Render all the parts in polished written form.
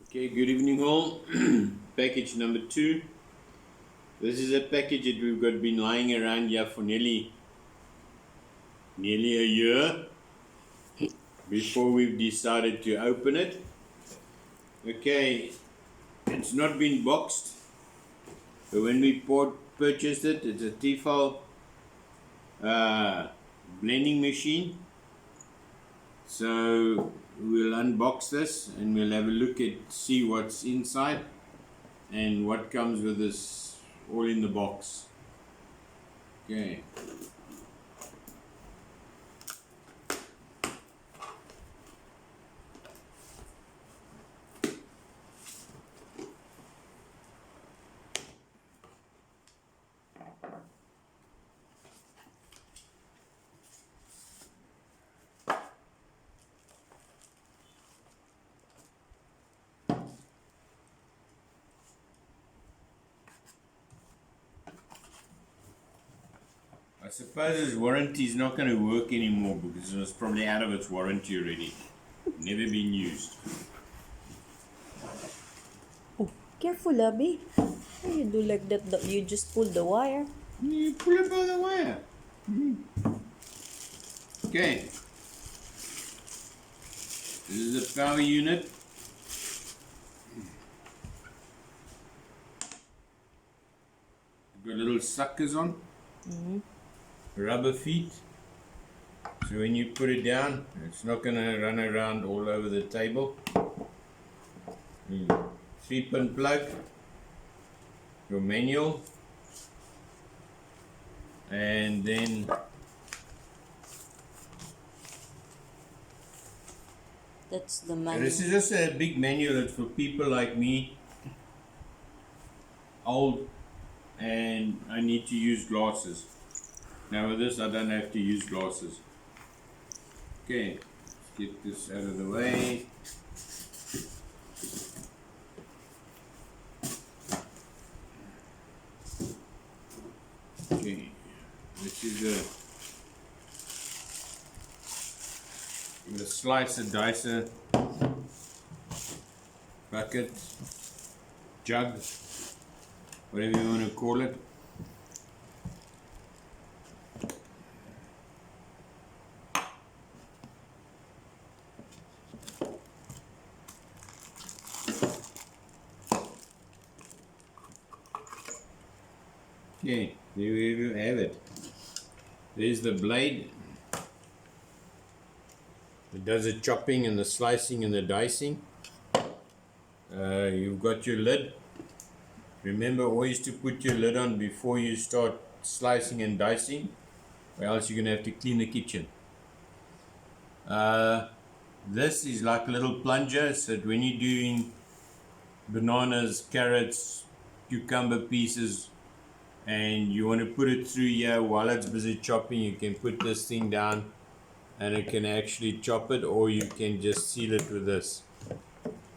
Okay, good evening all. Package number 2. This is a package that we've got been lying around here for nearly a year before we've decided to open it. Okay, it's not been boxed. So when we purchased it, it's a Tefal blending machine. So we'll unbox this and we'll have a look at see what's inside and what comes with this all in the box. Okay. I suppose his warranty is not going to work anymore because it was probably out of its warranty already. Never been used. Oh, careful, Abby. Why you do like that? You just pull the wire. You pull it by the wire. Okay. This is the power unit. Got little suckers on. Rubber feet. So when you put it down, it's not going to run around all over the table. 3-pin plug. Your manual. And then That's the manual. this is just a big manual. It's for people like me, old, and I need to use glasses. Now with this I don't have to use glasses. Okay, let's get this out of the way. Okay, this is the slicer dicer bucket, jug, whatever you want to call it. Okay, there you have it. There's the blade. It does the chopping and the slicing and the dicing. You've got your lid. Remember always to put your lid on before you start slicing and dicing, or else you're going to have to clean the kitchen. This is like a little plunger, so that when you're doing bananas, carrots, cucumber pieces, and you want to put it through here while it's busy chopping, you can put this thing down and it can actually chop it, or you can just seal it with this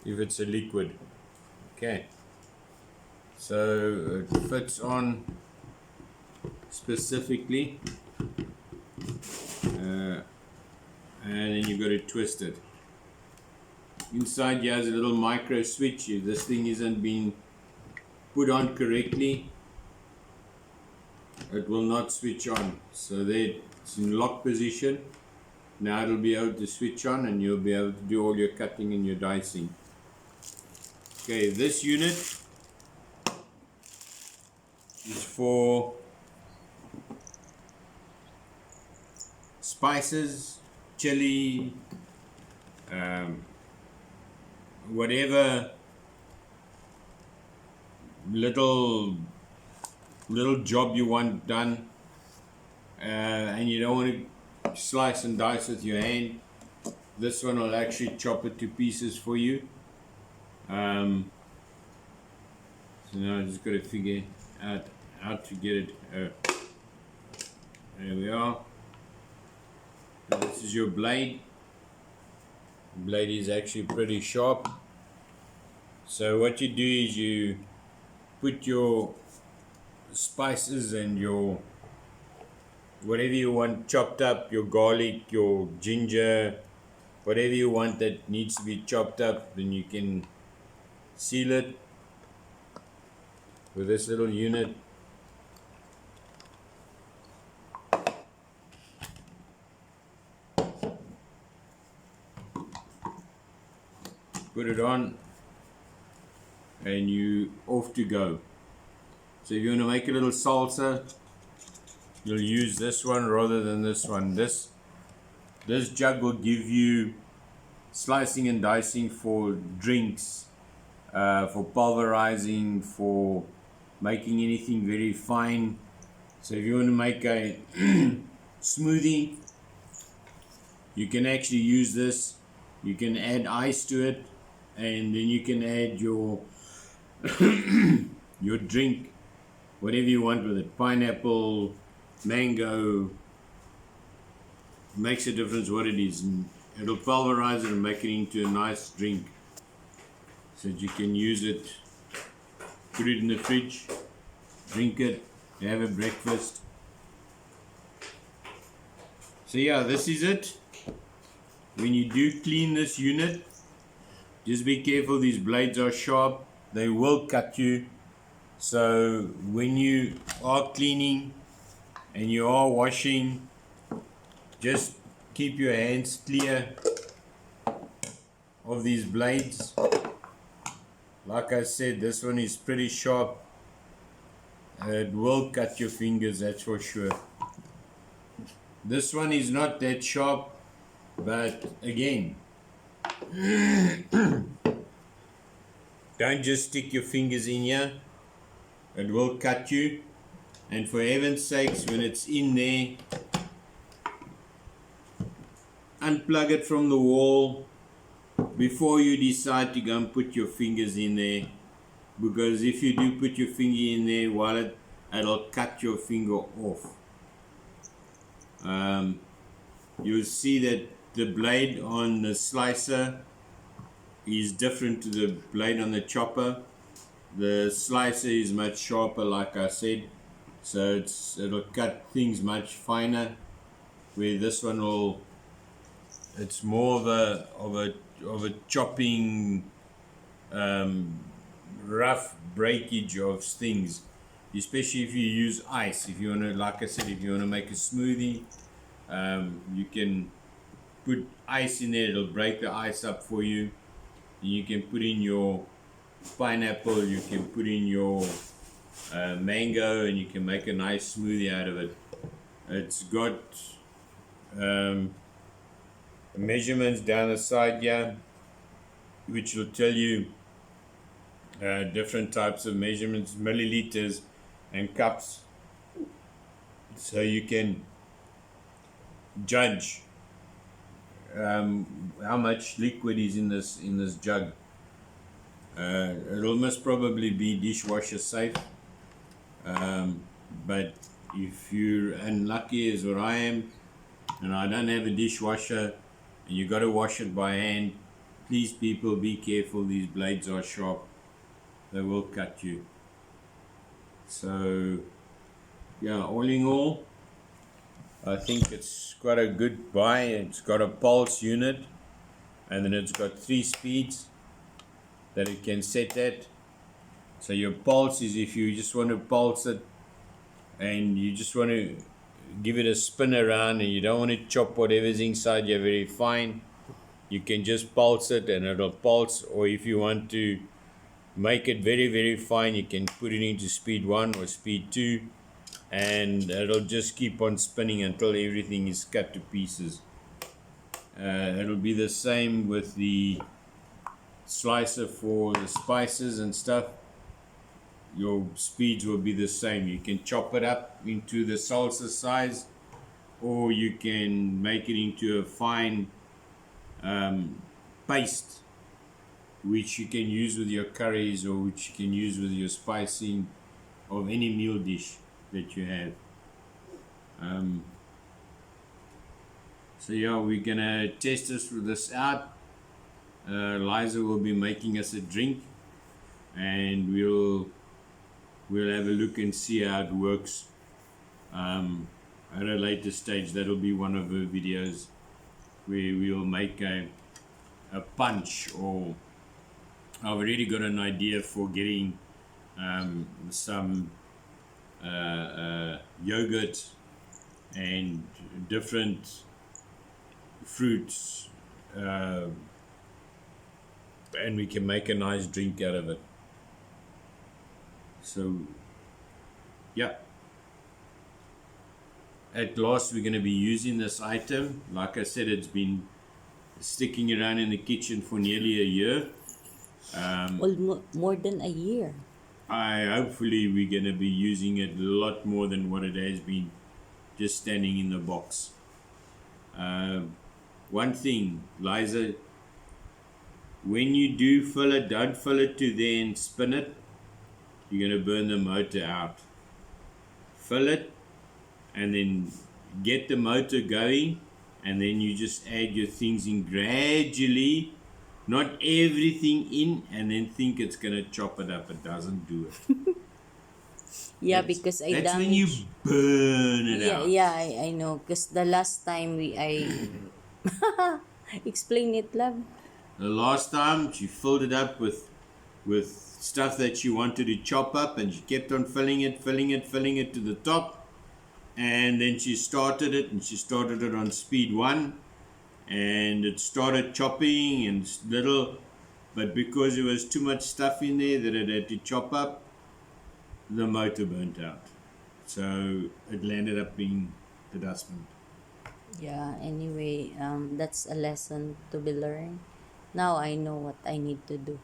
if it's a liquid. Okay, so it fits on specifically, and then you've got to twist it. Inside here has a little micro switch. If this thing isn't being put on correctly, it will not switch on. So there, it's in lock position. Now it'll be able to switch on and you'll be able to do all your cutting and your dicing. Okay, this unit is for spices, chili, whatever little job you want done, and you don't want to slice and dice with your hand. This one will actually chop it to pieces for you. So now I just got to figure out how to get it. There we are. This is your blade. The blade is actually pretty sharp. So what you do is you put your spices and your whatever you want chopped up, your garlic, your ginger, whatever you want that needs to be chopped up, then you can seal it with this little unit. Put it on and you off to go. So if you want to make a little salsa, you'll use this one rather than this one. This jug will give you slicing and dicing for drinks, for pulverizing, for making anything very fine. So if you want to make a smoothie, you can actually use this. You can add ice to it, and then you can add your your drink, whatever you want with it. Pineapple, mango, makes a difference what it is, and it'll pulverize it and make it into a nice drink, so that you can use it, put it in the fridge, drink it, have a breakfast. So yeah, this is it. When you do clean this unit, just be careful, these blades are sharp, they will cut you. So when you are cleaning and you are washing, just keep your hands clear of these blades. Like I said, this one is pretty sharp. It will cut your fingers, that's for sure. This one is not that sharp, but again, don't just stick your fingers in here, it will cut you. And for heaven's sakes, when it's in there, unplug it from the wall before you decide to go and put your fingers in there, because if you do put your finger in there, while it'll cut your finger off. You'll see that the blade on the slicer is different to the blade on the chopper. The slicer is much sharper, like I said, so it'll cut things much finer, where this one will, it's more of a chopping, rough breakage of things, especially if you use ice. If you want to, like I said, if you want to make a smoothie, you can put ice in there, it'll break the ice up for you. You can put in your pineapple, you can put in your mango, and you can make a nice smoothie out of it. It's got measurements down the side here, which will tell you different types of measurements, milliliters and cups, so you can judge how much liquid is in this jug. It'll most probably be dishwasher safe, but if you're unlucky as what I am, and I don't have a dishwasher, and you got to wash it by hand, please people, be careful, these blades are sharp, they will cut you. So yeah, all in all, I think it's quite a good buy. It's got a pulse unit, and then it's got 3 speeds that it can set at. So your pulse is if you just want to pulse it and you just want to give it a spin around and you don't want to chop whatever's inside here very fine, you can just pulse it and it'll pulse. Or if you want to make it very, very fine, you can put it into speed 1 or speed 2, and it'll just keep on spinning until everything is cut to pieces. It'll be the same with the slicer for the spices and stuff. Your speeds will be the same. You can chop it up into the salsa size, or you can make it into a fine paste, which you can use with your curries, or which you can use with your spicing of any meal dish that you have. So yeah, we're gonna test this out. Liza will be making us a drink, and we'll have a look and see how it works at a later stage. That'll be one of her videos where we'll make a punch or I've already got an idea for getting some yogurt and different fruits, and we can make a nice drink out of it. So, yeah. At last, we're going to be using this item. Like I said, it's been sticking around in the kitchen for nearly a year. More than a year. Hopefully we're going to be using it a lot more than what it has been just standing in the box. One thing, Liza, when you do fill it, don't fill it to there and spin it. You're going to burn the motor out. Fill it and then get the motor going, and then you just add your things in gradually, not everything in, and then think it's going to chop it up. It doesn't do it. Yeah, because I That's when you damaged. burn it Yeah, out. yeah, I know. Because the last time I explain it, love. The last time she filled it up with stuff that she wanted to chop up, and she kept on filling it to the top, and then she started it on speed 1, and it started chopping and little, but because there was too much stuff in there that it had to chop up, the motor burnt out, so it landed up being the dustbin. Yeah, anyway, that's a lesson to be learned. Now I know what I need to do.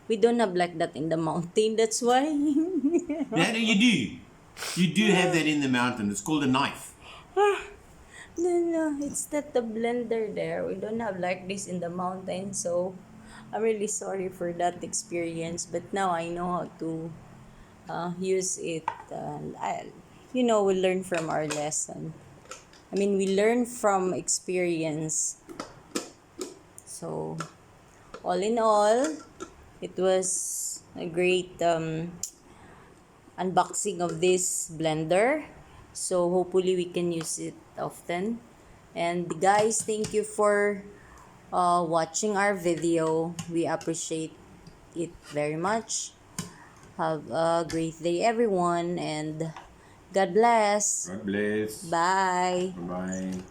We don't have like that in the mountain, that's why. Yeah, no, you do have that in the mountain. It's called a knife. No, it's not the blender there. We don't have like this in the mountain, so I'm really sorry for that experience. But now I know how to use it. We learn from our lesson. I mean, we learn from experience. So, all in all, it was a great unboxing of this blender. So, hopefully, we can use it often. And guys, thank you for watching our video. We appreciate it very much. Have a great day, everyone, and God bless. God bless. Bye. Bye.